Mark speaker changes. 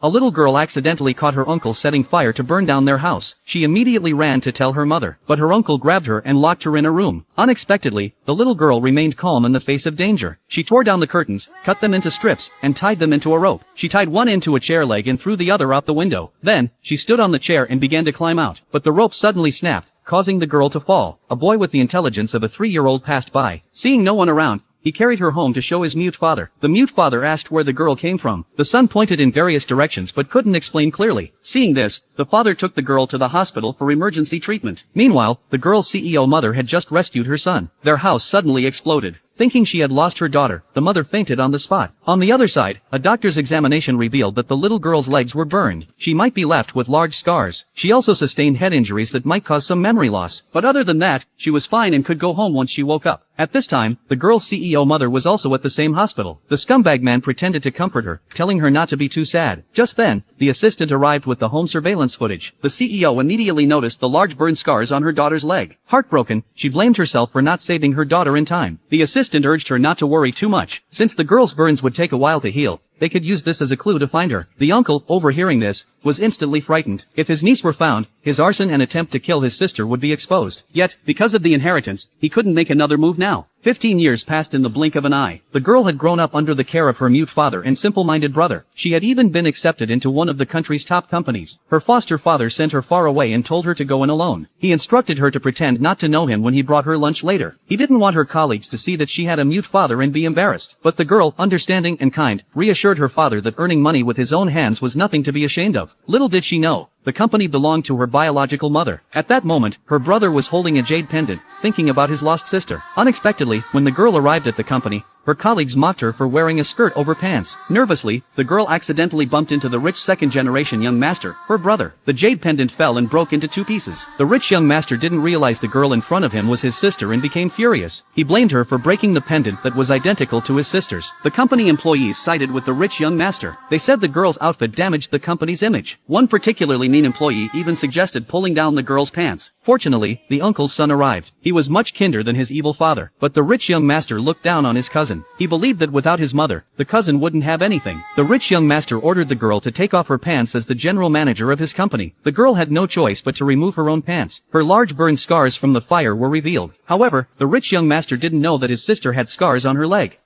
Speaker 1: a little girl accidentally caught her uncle setting fire to burn down their house. She immediately ran to tell her mother, but her uncle grabbed her and locked her in a room. Unexpectedly, the little girl remained calm in the face of danger. She tore down the curtains, cut them into strips, and tied them into a rope. She tied one end to a chair leg and threw the other out the window. Then, she stood on the chair and began to climb out, but the rope suddenly snapped, causing the girl to fall. A boy with the intelligence of a 3-year-old passed by. Seeing no one around, he carried her home to show his mute father. The mute father asked where the girl came from. The son pointed in various directions but couldn't explain clearly. Seeing this, the father took the girl to the hospital for emergency treatment. Meanwhile, the girl's CEO mother had just rescued her son. Their house suddenly exploded. Thinking she had lost her daughter, the mother fainted on the spot. On the other side, a doctor's examination revealed that the little girl's legs were burned. She might be left with large scars. She also sustained head injuries that might cause some memory loss. But other than that, she was fine and could go home once she woke up. At this time, the girl's CEO mother was also at the same hospital. The scumbag man pretended to comfort her, telling her not to be too sad. Just then, the assistant arrived with the home surveillance footage. The CEO immediately noticed the large burn scars on her daughter's leg. Heartbroken, she blamed herself for not saving her daughter in time. The assistant urged her not to worry too much. Since the girl's burns would take a while to heal, they could use this as a clue to find her. The uncle, overhearing this, was instantly frightened. If his niece were found, his arson and attempt to kill his sister would be exposed. Yet, because of the inheritance, he couldn't make another move now. 15 years passed in the blink of an eye. The girl had grown up under the care of her mute father and simple-minded brother. She had even been accepted into one of the country's top companies. Her foster father sent her far away and told her to go in alone. He instructed her to pretend not to know him when he brought her lunch later. He didn't want her colleagues to see that she had a mute father and be embarrassed. But the girl, understanding and kind, reassured her father that earning money with his own hands was nothing to be ashamed of. Little did she know, the company belonged to her biological mother. At that moment, her brother was holding a jade pendant, thinking about his lost sister. Unexpectedly, when the girl arrived at the company, her colleagues mocked her for wearing a skirt over pants. Nervously, the girl accidentally bumped into the rich second-generation young master, her brother. The jade pendant fell and broke into 2 pieces. The rich young master didn't realize the girl in front of him was his sister and became furious. He blamed her for breaking the pendant that was identical to his sister's. The company employees sided with the rich young master. They said the girl's outfit damaged the company's image. One particularly mean employee even suggested pulling down the girl's pants. Fortunately, the uncle's son arrived. He was much kinder than his evil father, but the rich young master looked down on his cousin. He believed that without his mother, the cousin wouldn't have anything. The rich young master ordered the girl to take off her pants as the general manager of his company. The girl had no choice but to remove her own pants. Her large burned scars from the fire were revealed. However, the rich young master didn't know that his sister had scars on her leg.